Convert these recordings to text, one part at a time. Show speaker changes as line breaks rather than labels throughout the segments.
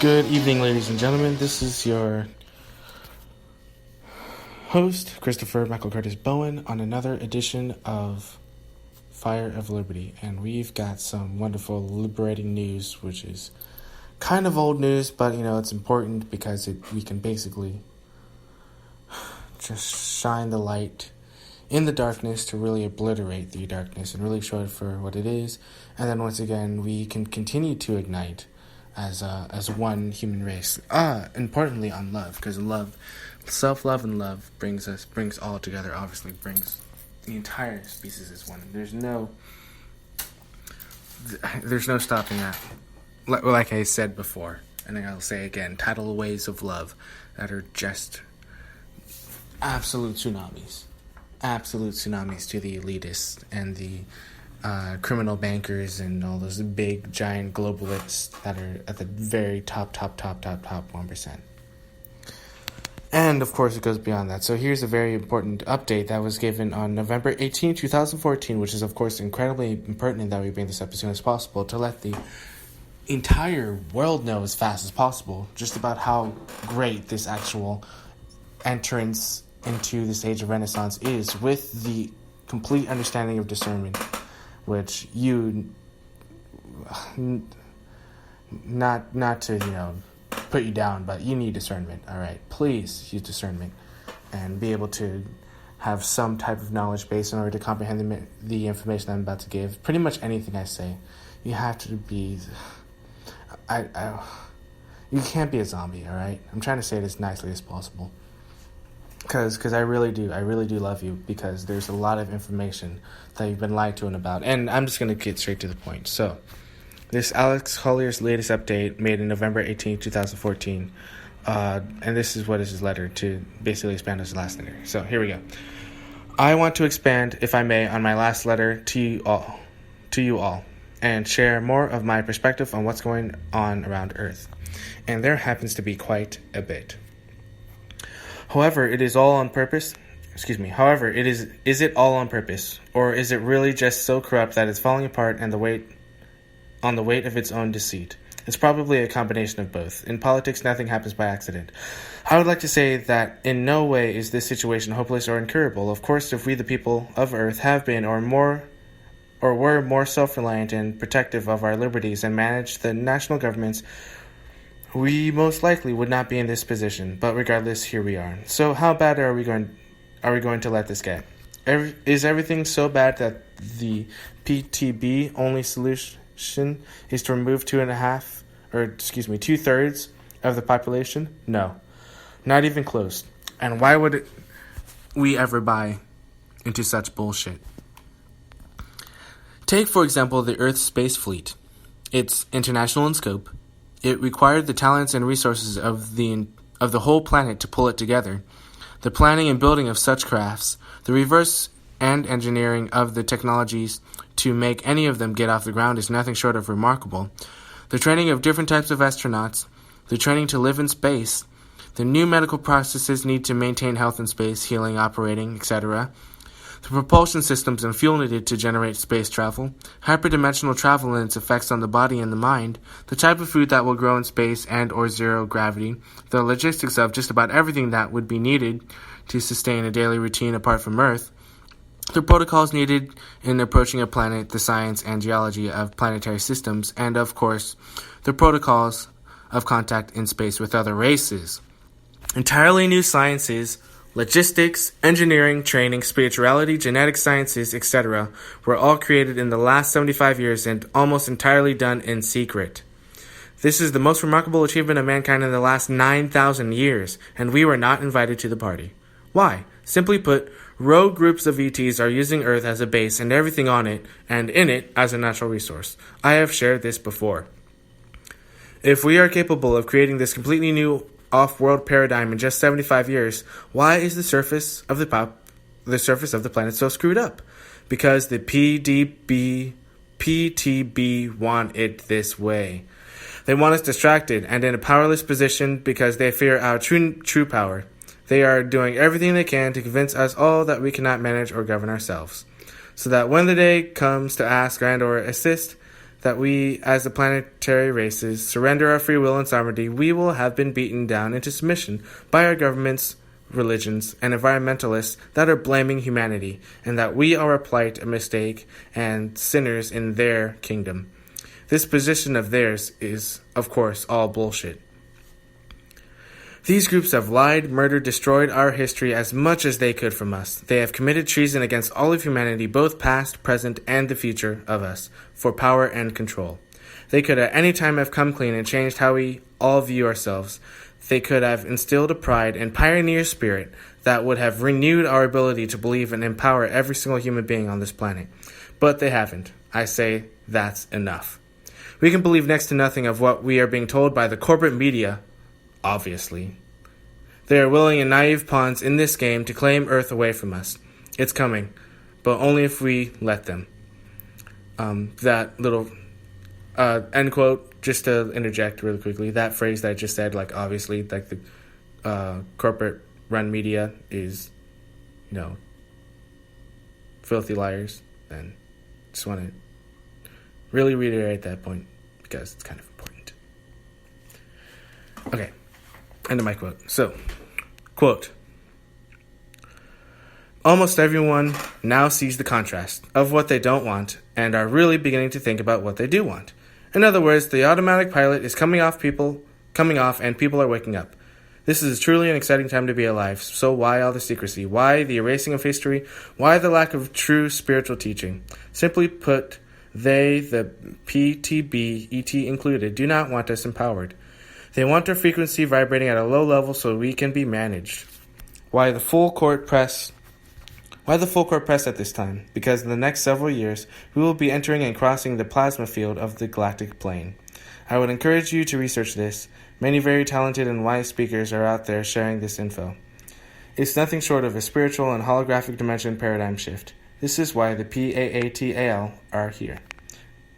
Good evening, ladies and gentlemen. This is your host, Christopher Michael Curtis Bowen, on another edition of Fire of Liberty. And we've got some wonderful, liberating news, which is kind of old news, but, it's important because we can basically just shine the light in the darkness to really obliterate the darkness and really show it for what it is. And then once again, we can continue to ignite as one human race. Importantly on love, because love, self-love and love brings all together, obviously brings the entire species as one. There's no stopping that. Like I said before, and I'll say again, tidal waves of love that are just absolute tsunamis to the elitists and the criminal bankers and all those big, giant globalists that are at the very top 1%. And, of course, it goes beyond that. So here's a very important update that was given on November 18, 2014, which is, of course, incredibly pertinent that we bring this up as soon as possible to let the entire world know as fast as possible just about how great this actual entrance into this age of Renaissance is, with the complete understanding of discernment, which not to put you down, but you need discernment. All right, please use discernment and be able to have some type of knowledge base in order to comprehend the information I'm about to give. Pretty much anything I say, you have to be. You can't be a zombie. All right, I'm trying to say it as nicely as possible. Because I really do love you, because there's a lot of information that you've been lied to and about. And I'm just going to get straight to the point. So, this Alex Collier's latest update made in November 18, 2014. And this is what is his letter to basically expand his last letter. So, here we go. I want to expand, if I may, on my last letter to you all, and share more of my perspective on what's going on around Earth. And there happens to be quite a bit. However, is it all on purpose? Or is it really just so corrupt that it's falling apart and the weight of its own deceit? It's probably a combination of both. In politics, nothing happens by accident. I would like to say that in no way is this situation hopeless or incurable. Of course, if we, the people of Earth, have been or were more self-reliant and protective of our liberties and managed the national governments, we most likely would not be in this position, but regardless, here we are. So how bad are we going to let this get? Is everything so bad that the PTB only solution is to remove 2/3 of the population? No, not even close. And why would we ever buy into such bullshit? Take, for example, the Earth's space fleet. It's international in scope. It required the talents and resources of the whole planet to pull it together. The planning and building of such crafts, the reverse and engineering of the technologies to make any of them get off the ground is nothing short of remarkable. The training of different types of astronauts, the training to live in space, the new medical processes need to maintain health in space, healing, operating, etc., the propulsion systems and fuel needed to generate space travel, hyperdimensional travel and its effects on the body and the mind, the type of food that will grow in space and or zero gravity, the logistics of just about everything that would be needed to sustain a daily routine apart from Earth, the protocols needed in approaching a planet, the science and geology of planetary systems, and of course, the protocols of contact in space with other races. Entirely new sciences, logistics, engineering, training, spirituality, genetic sciences, etc. were all created in the last 75 years and almost entirely done in secret. This is the most remarkable achievement of mankind in the last 9,000 years, and we were not invited to the party. Why? Simply put, rogue groups of ETs are using Earth as a base and everything on it, and in it as a natural resource. I have shared this before. If we are capable of creating this completely new off-world paradigm in just 75 years, why is the surface of the planet so screwed up? Because the PTB want it this way. They want us distracted and in a powerless position because they fear our true power. They are doing everything they can to convince us all that we cannot manage or govern ourselves, so that when the day comes to ask and or assist, that we, as the planetary races, surrender our free will and sovereignty, we will have been beaten down into submission by our governments, religions, and environmentalists that are blaming humanity, and that we are a plight, a mistake, and sinners in their kingdom. This position of theirs is, of course, all bullshit. These groups have lied, murdered, destroyed our history as much as they could from us. They have committed treason against all of humanity, both past, present, and the future of us, for power and control. They could at any time have come clean and changed how we all view ourselves. They could have instilled a pride and pioneer spirit that would have renewed our ability to believe and empower every single human being on this planet. But they haven't. I say that's enough. We can believe next to nothing of what we are being told by the corporate media. Obviously. They are willing and naive pawns in this game to claim Earth away from us. It's coming, but only if we let them. That little end quote, just to interject really quickly, that phrase that I just said, like, obviously, like, the corporate run media is, filthy liars, and just want to really reiterate that point because it's kind of important. Okay. End of my quote. So, quote, almost everyone now sees the contrast of what they don't want and are really beginning to think about what they do want. In other words, the automatic pilot is coming off and people are waking up. This is truly an exciting time to be alive. So why all the secrecy? Why the erasing of history? Why the lack of true spiritual teaching? Simply put, they, the PTB, ET included, do not want us empowered. They want our frequency vibrating at a low level so we can be managed. Why the full court press at this time? Because in the next several years, we will be entering and crossing the plasma field of the galactic plane. I would encourage you to research this. Many very talented and wise speakers are out there sharing this info. It's nothing short of a spiritual and holographic dimension paradigm shift. This is why the PAATAL are here.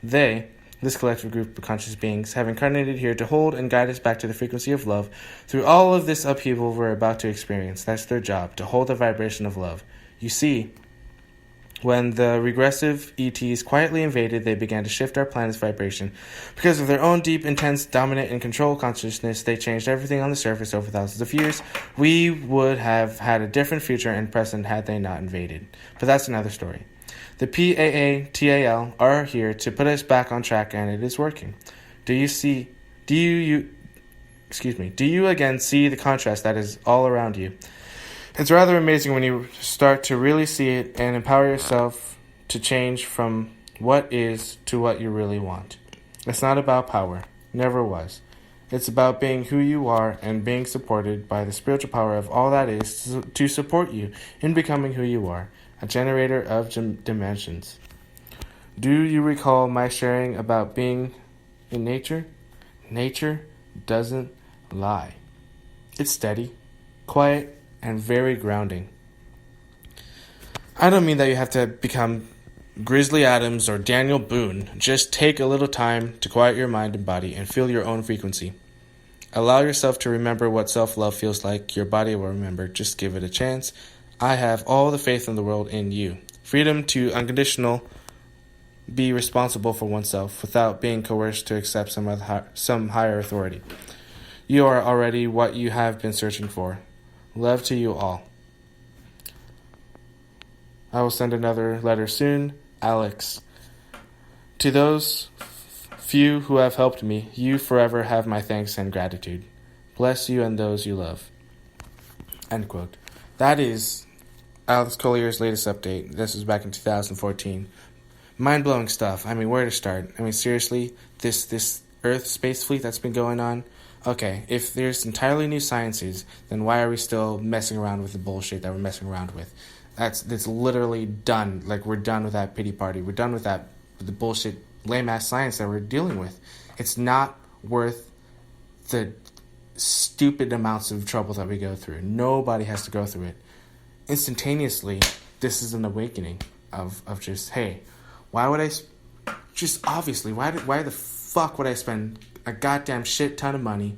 They, this collective group of conscious beings, have incarnated here to hold and guide us back to the frequency of love through all of this upheaval we're about to experience. That's their job, to hold the vibration of love. You see, when the regressive ETs quietly invaded, they began to shift our planet's vibration. Because of their own deep, intense, dominant, and control consciousness, they changed everything on the surface over thousands of years. We would have had a different future and present had they not invaded. But that's another story. The PAATAL are here to put us back on track, and it is working. Do you again see the contrast that is all around you? It's rather amazing when you start to really see it and empower yourself to change from what is to what you really want. It's not about power. Never was. It's about being who you are and being supported by the spiritual power of all that is to support you in becoming who you are, a generator of dimensions. Do you recall my sharing about being in nature? Nature doesn't lie. It's steady, quiet, and very grounding. I don't mean that you have to become Grizzly Adams or Daniel Boone. Just take a little time to quiet your mind and body and feel your own frequency. Allow yourself to remember what self-love feels like. Your body will remember. Just give it a chance. I have all the faith in the world in you. Freedom to unconditional be responsible for oneself without being coerced to accept some higher authority. You are already what you have been searching for. Love to you all. I will send another letter soon. Alex. To those few who have helped me, you forever have my thanks and gratitude. Bless you and those you love. End quote. That is Alex Collier's latest update. This was back in 2014. Mind-blowing stuff. I mean, where to start? I mean, seriously, this Earth space fleet that's been going on. Okay, if there's entirely new sciences, then why are we still messing around with the bullshit that we're messing around with? That's literally done. Like, we're done with that pity party. We're done with the bullshit, lame-ass science that we're dealing with. It's not worth the stupid amounts of trouble that we go through. Nobody has to go through it. Instantaneously, this is an awakening of just, hey, why would I... Just obviously, why the fuck would I spend a goddamn shit ton of money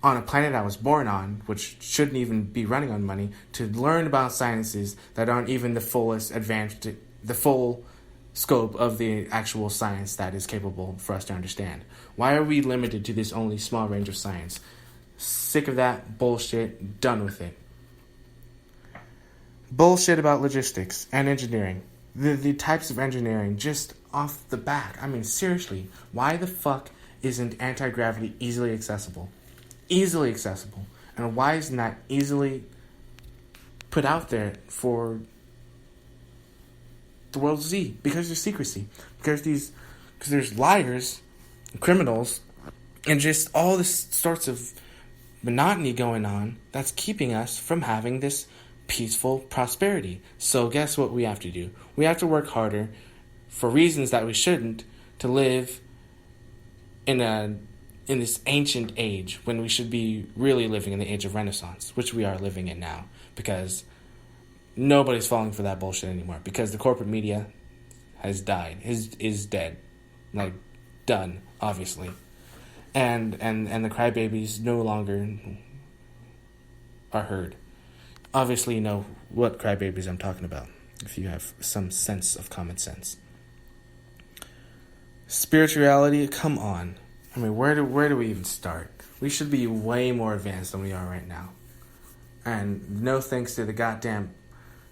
on a planet I was born on, which shouldn't even be running on money, to learn about sciences that aren't even the fullest advanced, the full scope of the actual science that is capable for us to understand. Why are we limited to this only small range of science? Sick of that bullshit, done with it. Bullshit about logistics and engineering. The types of engineering just off the bat. I mean, seriously, why the fuck isn't anti-gravity easily accessible? Easily accessible. And why isn't that easily put out there for the world to see? Because there's secrecy. Because there's liars, criminals, and just all this sorts of monotony going on that's keeping us from having this peaceful prosperity. So guess what we have to do? We have to work harder for reasons that we shouldn't to live in this ancient age when we should be really living in the age of Renaissance, which we are living in now, because nobody's falling for that bullshit anymore, because the corporate media has died, is dead, like done, obviously, and the crybabies no longer are heard. Obviously, you know what crybabies I'm talking about, if you have some sense of common sense. Spirituality, come on. I mean, where do we even start? We should be way more advanced than we are right now. And no thanks to the goddamn,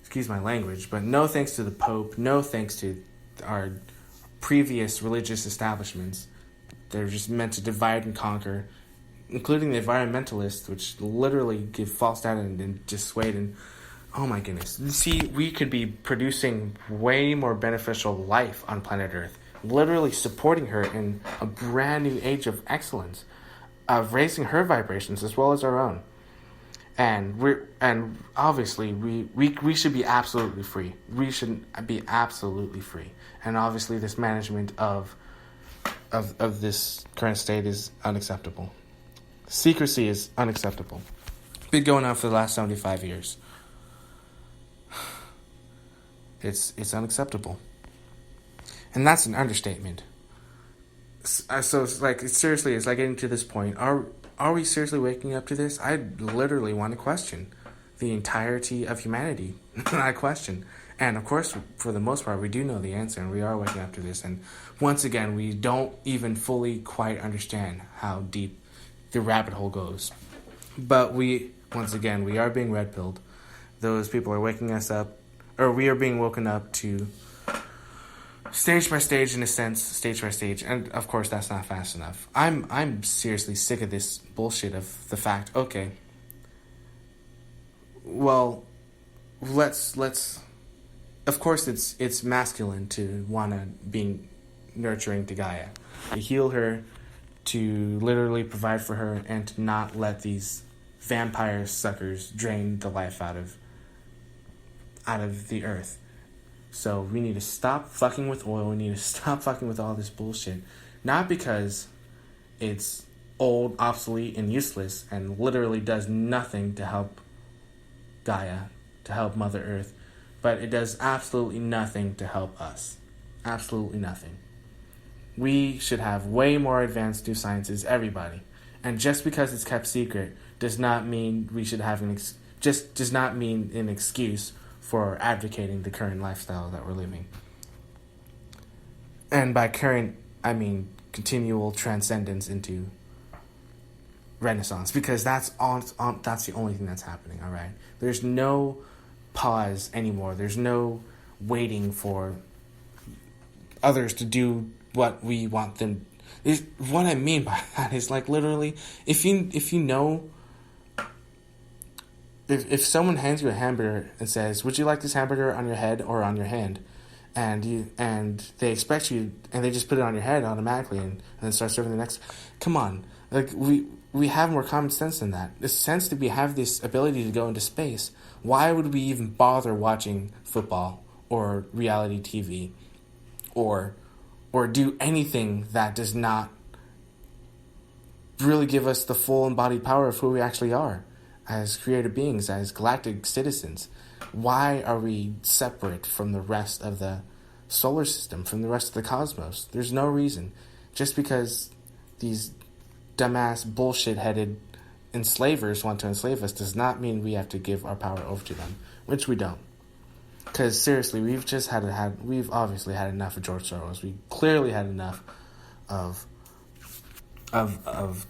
excuse my language, but no thanks to the Pope, no thanks to our previous religious establishments. They're just meant to divide and conquer, including the environmentalists, which literally give false data and dissuade. And oh my goodness. See, we could be producing way more beneficial life on planet Earth, literally supporting her in a brand new age of excellence, of raising her vibrations as well as our own. And obviously we should be absolutely free. We should be absolutely free. And obviously this management of this current state is unacceptable. Secrecy is unacceptable. It's been going on for the last 75 years. It's unacceptable. And that's an understatement. So it's like, seriously, it's like getting to this point. Are we seriously waking up to this? I literally want to question the entirety of humanity. I question. And of course, for the most part, we do know the answer, and we are waking up to this. And once again, we don't even fully quite understand how deep the rabbit hole goes. But once again, we are being red-pilled. Those people are waking us up, or we are being woken up to stage by stage, in a sense, stage by stage, and of course that's not fast enough. I'm seriously sick of this bullshit of the fact, okay, well, let's of course it's masculine to wanna be nurturing to Gaia, to heal her, to literally provide for her, and to not let these vampire suckers drain the life out of the earth. So we need to stop fucking with oil. We need to stop fucking with all this bullshit. Not because it's old, obsolete, and useless, and literally does nothing to help Gaia, to help Mother Earth, but it does absolutely nothing to help us. Absolutely nothing. We should have way more advanced new sciences, everybody. And just because it's kept secret does not mean we should have does not mean an excuse for advocating the current lifestyle that we're living. And by current, I mean continual transcendence into Renaissance, because that's the only thing that's happening, all right? There's no pause anymore. There's no waiting for others to do what we want them. What I mean by that is, like, literally, if you know, if someone hands you a hamburger and says, "Would you like this hamburger on your head or on your hand?" and they expect you, and they just put it on your head automatically, and then start serving the next. Come on, like we have more common sense than that. The sense that we have this ability to go into space. Why would we even bother watching football or reality TV, or do anything that does not really give us the full embodied power of who we actually are as created beings, as galactic citizens? Why are we separate from the rest of the solar system, from the rest of the cosmos? There's no reason. Just because these dumbass, bullshit-headed enslavers want to enslave us does not mean we have to give our power over to them, which we don't. Because seriously, we've obviously had enough of George Soros. We clearly had enough of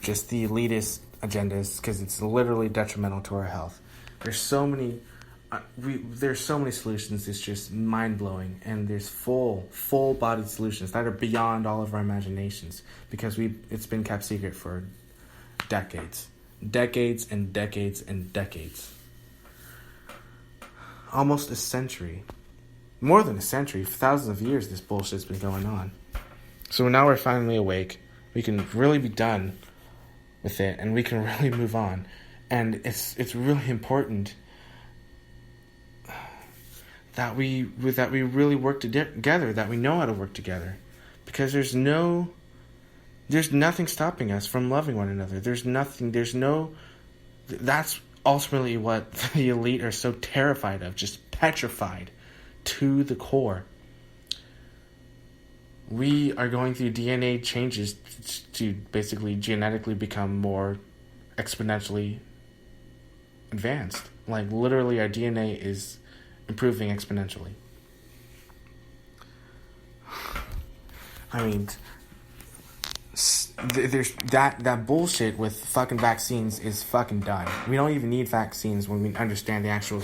just the elitist agendas, because it's literally detrimental to our health. There's so many solutions. It's just mind blowing, and there's full bodied solutions that are beyond all of our imaginations, because it's been kept secret for decades and decades and decades. Almost a century. More than a century, for thousands of years, this bullshit's been going on. So now we're finally awake. We can really be done with it, and we can really move on. And it's really important that we really work together, that we know how to work together. Because there's nothing stopping us from loving one another. That's ultimately what the elite are so terrified of, just petrified to the core. We are going through DNA changes to basically genetically become more exponentially advanced. Like, literally, our DNA is improving exponentially. I mean, there's that bullshit with fucking vaccines is fucking done. We don't even need vaccines when we understand the actual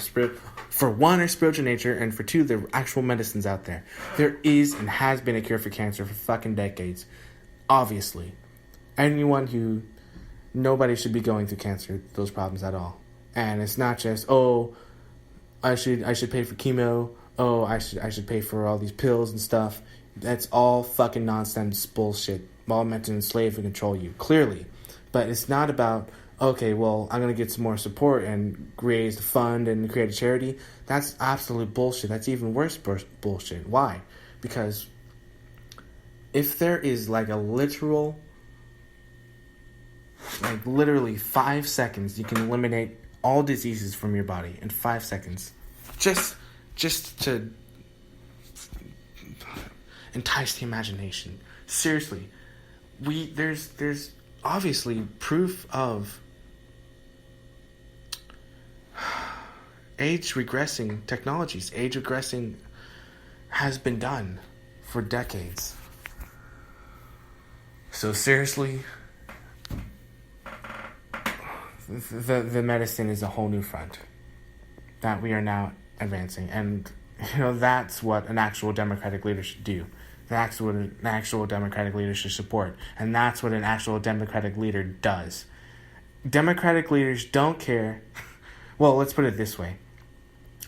for one, our spiritual nature, and for two, the actual medicines out there. There is and has been a cure for cancer for fucking decades. Obviously. Nobody should be going through those problems at all. And it's not just, I should pay for chemo, I should pay for all these pills and stuff. That's all fucking nonsense bullshit. All meant to enslave and control you, clearly. But it's not about, okay, well, I'm going to get some more support and raise a fund and create a charity. That's absolute bullshit. That's even worse bullshit. Why? Because if there is like a literally 5 seconds, you can eliminate all diseases from your body in 5 seconds. Just to entice the imagination. Seriously. There's obviously proof of age regressing technologies. Age regressing has been done for decades. So seriously, the medicine is a whole new front that we are now advancing, and that's what an actual democratic leader should do. That's what an actual democratic leader should support. And that's what an actual democratic leader does. Democratic leaders don't care. Well, let's put it this way.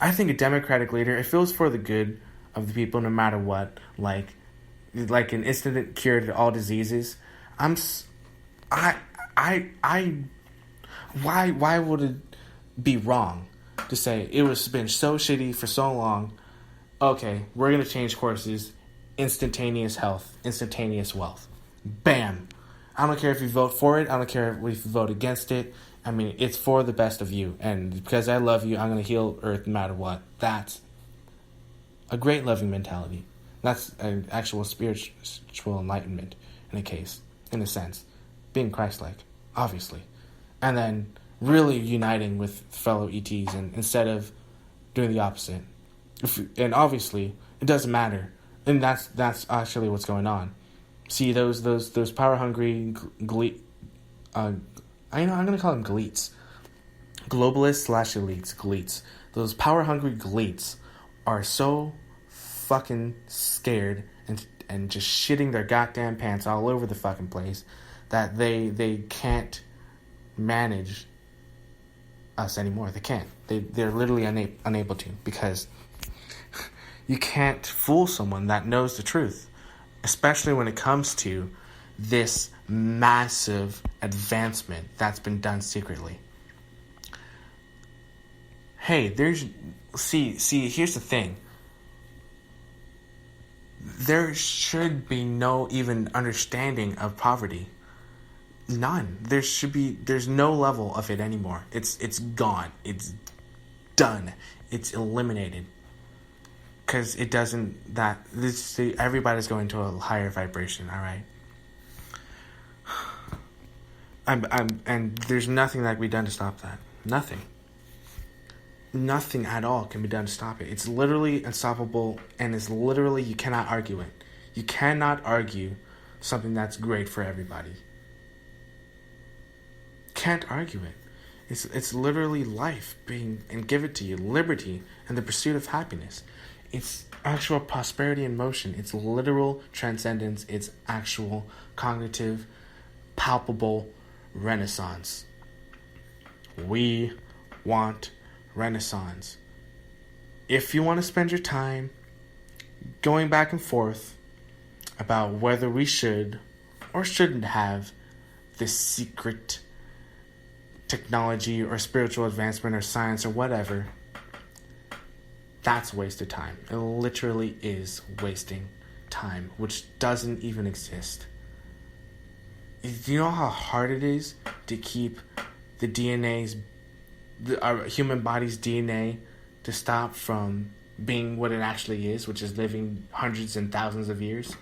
I think a democratic leader, if it was for the good of the people, no matter what, like an instant cure to all diseases, why would it be wrong to say it was been so shitty for so long? Okay, we're going to change courses. Instantaneous health, instantaneous wealth. Bam. I don't care if you vote for it. I don't care if you vote against it. I mean, it's for the best of you. And because I love you, I'm going to heal Earth no matter what. That's a great loving mentality. That's an actual spiritual enlightenment in a sense. Being Christ-like, obviously. And then really uniting with fellow ETs and instead of doing the opposite. And obviously, it doesn't matter. And that's actually what's going on. See, those power hungry I'm gonna call them gleets, globalists / elites. Those power hungry gleets are so fucking scared and just shitting their goddamn pants all over the fucking place that they can't manage us anymore. They can't. They're literally unable to, because you can't fool someone that knows the truth, especially when it comes to this massive advancement that's been done secretly. Hey, here's the thing. There should be no even understanding of poverty. None. There's no level of it anymore. It's gone. It's done. It's eliminated. Because it doesn't, everybody's going to a higher vibration, alright? And there's nothing that can be done to stop that. Nothing. Nothing at all can be done to stop it. It's literally unstoppable, and it's literally, you cannot argue it. You cannot argue something that's great for everybody. Can't argue it. It's literally life being and given to you, liberty and the pursuit of happiness. It's actual prosperity in motion. It's literal transcendence. It's actual cognitive, palpable renaissance. We want renaissance. If you want to spend your time going back and forth about whether we should or shouldn't have this secret technology or spiritual advancement or science or whatever, that's a waste of time. It literally is wasting time, which doesn't even exist. Do you know how hard it is to keep our human body's DNA to stop from being what it actually is, which is living hundreds and thousands of years?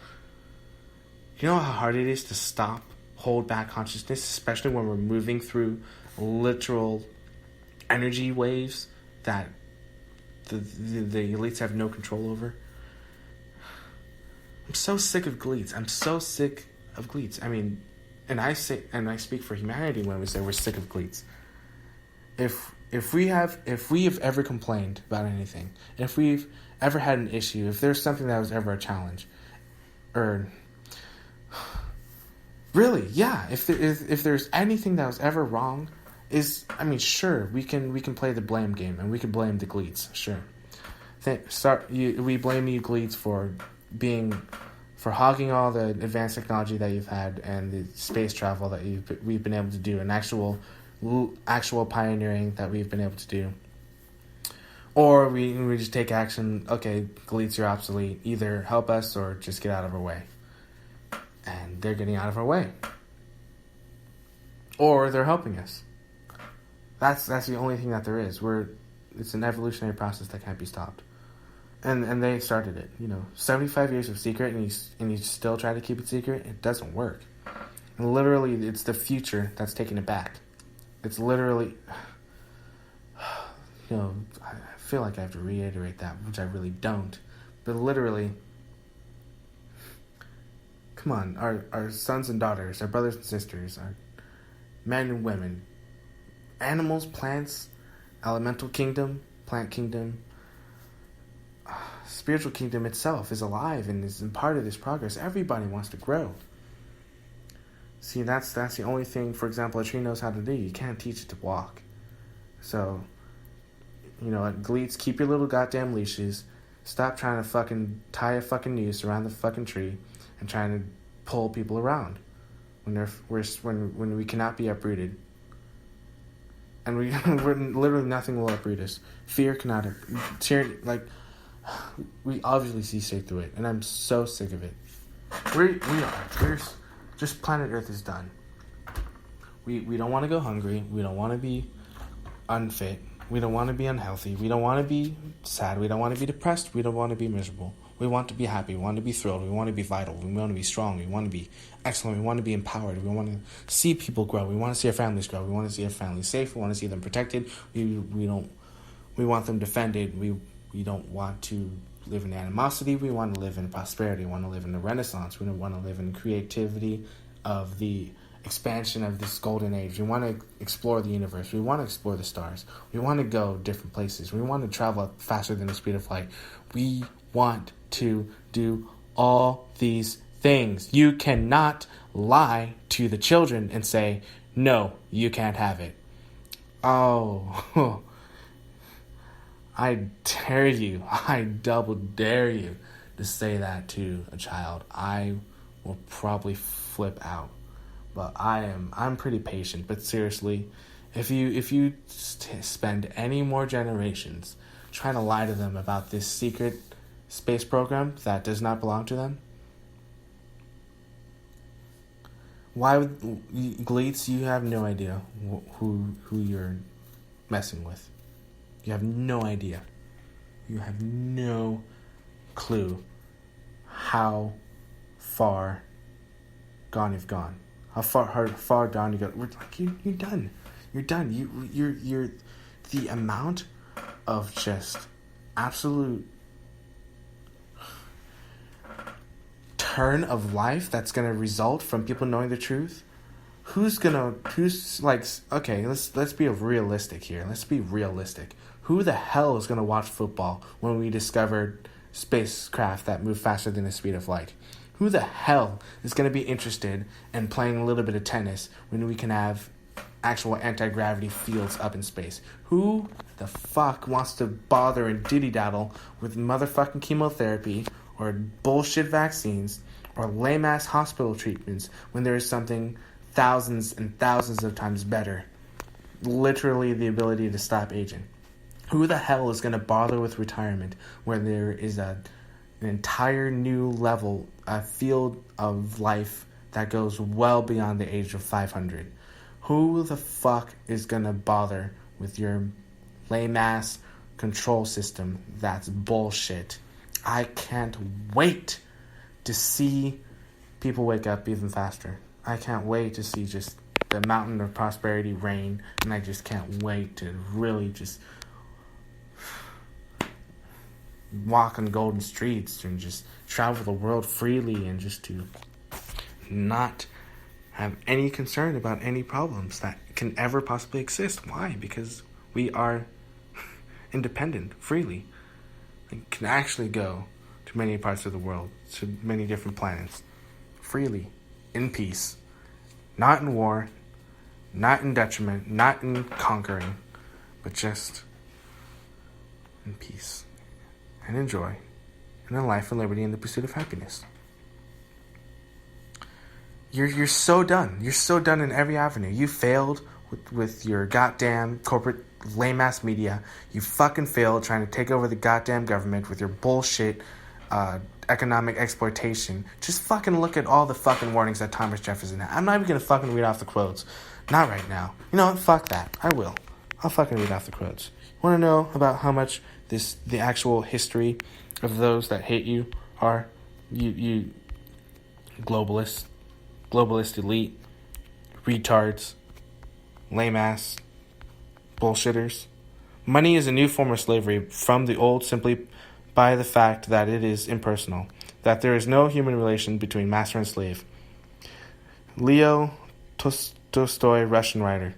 You know how hard it is to hold back consciousness, especially when we're moving through literal energy waves that the elites have no control over? I'm so sick of elites. I'm so sick of elites. I mean, and I speak for humanity when we say we're sick of elites. If we have ever complained about anything, if we've ever had an issue, if there's something that was ever a challenge, or really, yeah, if there's anything that was ever wrong, sure, we can play the blame game and we can blame the elites, sure. We blame you elites for hogging all the advanced technology that you've had and the space travel that we've been able to do, and actual pioneering that we've been able to do. Or we just take action. Okay, elites, you're obsolete. Either help us or just get out of our way. And they're getting out of our way. Or they're helping us. That's the only thing that there is. It's an evolutionary process that can't be stopped. And they started it. 75 years of secret, and you still try to keep it secret. It doesn't work. And literally, it's the future that's taking it back. It's literally, I feel like I have to reiterate that, which I really don't. But literally, come on, our sons and daughters, our brothers and sisters, our men and women, animals, plants, elemental kingdom, plant kingdom, spiritual kingdom itself is alive and is part of this progress. Everybody wants to grow. See, that's the only thing, for example, a tree knows how to do. You can't teach it to walk. So, elites, keep your little goddamn leashes. Stop trying to fucking tie a fucking noose around the fucking tree and trying to pull people around when we cannot be uprooted. And we're literally nothing will uproot us. Fear cannot. We obviously see straight through it, and I'm so sick of it. We are. Just planet Earth is done. We don't want to go hungry. We don't want to be unfit. We don't want to be unhealthy. We don't want to be sad. We don't want to be depressed. We don't want to be miserable. We want to be happy. We want to be thrilled. We want to be vital. We want to be strong. We want to be excellent. We want to be empowered. We want to see people grow. We want to see our families grow. We want to see our families safe. We want to see them protected. We want them defended. We don't want to live in animosity. We want to live in prosperity. We want to live in the Renaissance. We want to live in creativity of the expansion of this golden age. We want to explore the universe. We want to explore the stars. We want to go different places. We want to travel faster than the speed of light. We want to do all these things. You cannot lie to the children and say, no, you can't have it. Oh, I dare you. I double dare you to say that to a child. I will probably flip out. But I'm pretty patient. But seriously, if you spend any more generations trying to lie to them about this secret space program that does not belong to them, why would elites? You have no idea who you're messing with. You have no idea. You have no clue how far gone you've gone. How far down you go. You're done. You're done. You're the amount of just absolute turn of life that's gonna result from people knowing the truth, who's like, okay, let's be realistic here. Let's be realistic. Who the hell is gonna watch football when we discovered spacecraft that move faster than the speed of light? Who the hell is gonna be interested in playing a little bit of tennis when we can have actual anti-gravity fields up in space? Who the fuck wants to bother and diddy-daddle with motherfucking chemotherapy or bullshit vaccines or lame-ass hospital treatments when there is something thousands and thousands of times better? Literally the ability to stop aging. Who the hell is going to bother with retirement where there is an entire new level, a field of life that goes well beyond the age of 500? Who the fuck is going to bother with your lame-ass control system that's bullshit? I can't wait to see people wake up even faster. I can't wait to see just the mountain of prosperity reign, and I just can't wait to really just walk on golden streets and just travel the world freely and just to not have any concern about any problems that can ever possibly exist. Why? Because we are independent, freely. We can actually go to many parts of the world, to many different planets, freely, in peace, not in war, not in detriment, not in conquering, but just in peace and in joy, and in life and liberty and the pursuit of happiness. You're so done. You're so done in every avenue. You failed with your goddamn corporate lame-ass media. You fucking failed trying to take over the goddamn government with your bullshit economic exploitation. Just fucking look at all the fucking warnings that Thomas Jefferson had. I'm not even gonna fucking read off the quotes. Not right now. You know what? Fuck that. I will. I'll fucking read off the quotes. Want to know about how much the actual history of those that hate you are? You globalist elite, retards, lame-ass bullshitters. Money is a new form of slavery from the old simply by the fact that it is impersonal, that there is no human relation between master and slave. Leo Tolstoy, Russian writer.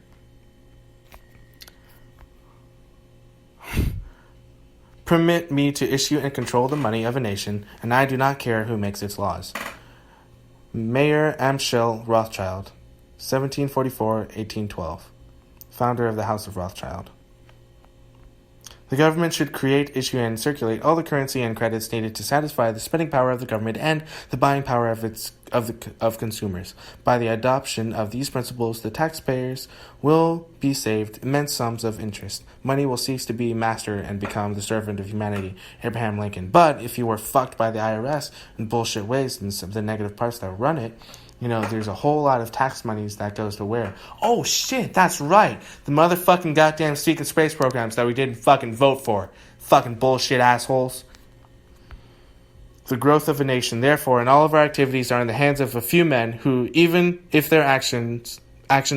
Permit me to issue and control the money of a nation, and I do not care who makes its laws. Mayer Amschel Rothschild, 1744-1812, founder of the House of Rothschild. The government should create, issue, and circulate all the currency and credits needed to satisfy the spending power of the government and the buying power of consumers. By the adoption of these principles, the taxpayers will be saved immense sums of interest. Money will cease to be master and become the servant of humanity. Abraham Lincoln. But if you were fucked by the IRS and bullshit ways and some of the negative parts that run it, there's a whole lot of tax monies that goes to where? Oh, shit, that's right. The motherfucking goddamn secret space programs that we didn't fucking vote for. Fucking bullshit assholes. The growth of a nation, therefore, and all of our activities are in the hands of a few men who, even if their action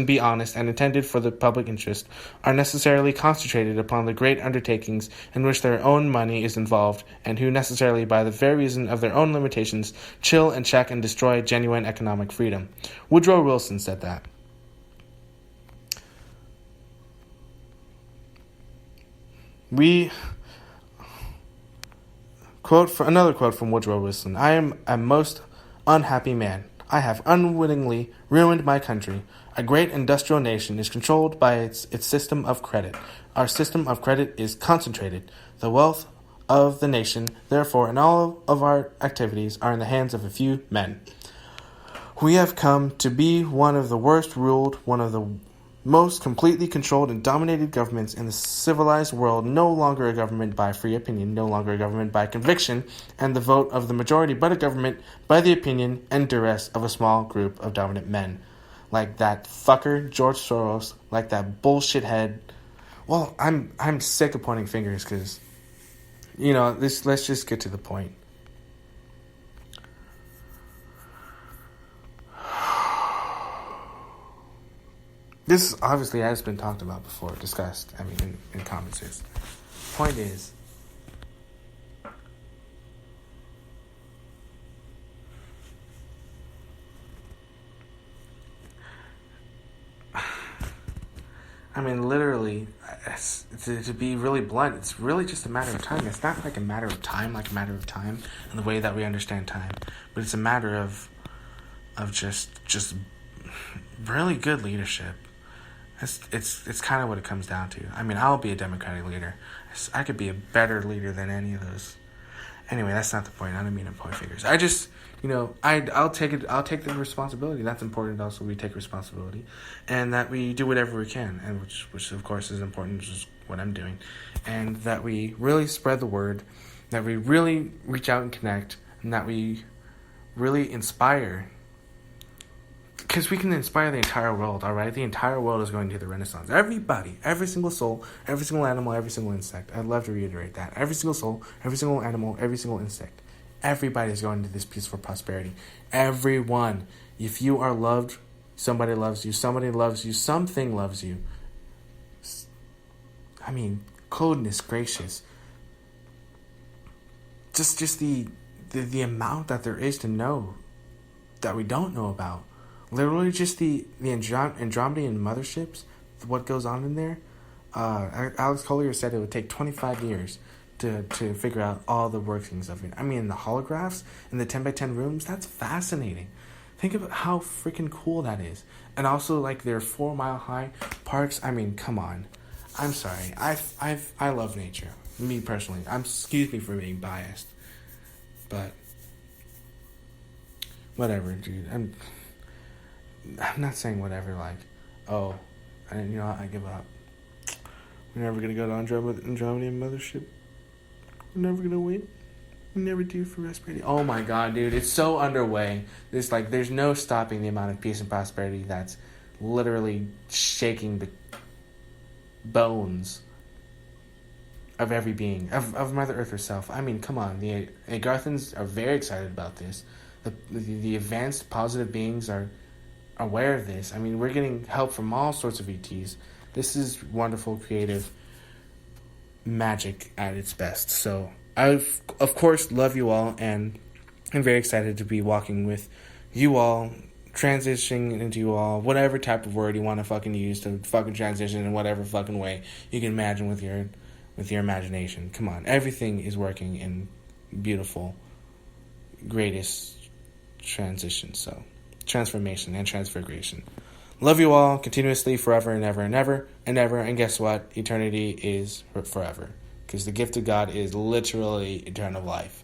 be honest and intended for the public interest, are necessarily concentrated upon the great undertakings in which their own money is involved, and who necessarily, by the very reason of their own limitations, chill and check and destroy genuine economic freedom. Woodrow Wilson said that. Another quote from Woodrow Wilson. I am a most unhappy man. I have unwittingly ruined my country. A great industrial nation is controlled by its system of credit. Our system of credit is concentrated. The wealth of the nation, therefore, and all of our activities are in the hands of a few men. We have come to be one of the worst ruled, one of the most completely controlled and dominated governments in the civilized world, no longer a government by free opinion, no longer a government by conviction and the vote of the majority, but a government by the opinion and duress of a small group of dominant men. Like that fucker, George Soros, like that bullshit head. Well, I'm sick of pointing fingers because, let's just get to the point. This obviously has been talked about before, discussed, in conferences. point is, I mean, literally, to be really blunt, it's really just a matter of time. It's not like a matter of time, in the way that we understand time, but it's a matter of just really good leadership. It's kind of what it comes down to. I mean, I'll be a Democratic leader. I could be a better leader than any of those. Anyway, that's not the point. I don't mean to point fingers. I just, I'll take it. I'll take the responsibility. That's important. Also, we take responsibility, and that we do whatever we can, and which of course is important, which is what I'm doing, and that we really spread the word, that we really reach out and connect, and that we really inspire. Because we can inspire the entire world, all right? The entire world is going to the Renaissance. Everybody, every single soul, every single animal, every single insect. I'd love to reiterate that. Every single soul, every single animal, every single insect. Everybody is going to this peaceful prosperity. Everyone. If you are loved, somebody loves you, something loves you. I mean, goodness gracious. Just the amount that there is to know that we don't know about. Literally just the Andromedan motherships, what goes on in there. Alex Collier said it would take 25 years to figure out all the workings of it. I mean, the holographs in the 10x10 rooms, that's fascinating. Think about how freaking cool that is. And also, like, their 4 mile high parks. I mean, come on. I'm sorry. I love nature. Me personally. Excuse me for being biased. But whatever, dude. I'm not saying whatever, like, oh, and I give up. We're never gonna go to Andromedan mothership. We're never gonna win. We never do for prosperity. Oh my god, dude, it's so underway. There's no stopping the amount of peace and prosperity that's literally shaking the bones of every being, of Mother Earth herself. I mean, come on, the Agarthans are very excited about this. The advanced positive beings are aware of this. I mean, we're getting help from all sorts of ETs. This is wonderful, creative magic at its best. So I, of course, love you all, and I'm very excited to be walking with you all, transitioning into you all, whatever type of word you want to fucking use to fucking transition in whatever fucking way you can imagine with your imagination. Come on, everything is working in beautiful, greatest transition. So transformation and transfiguration. Love you all continuously, forever and ever and ever and ever. And guess what? Eternity is forever. Because the gift of God is literally eternal life.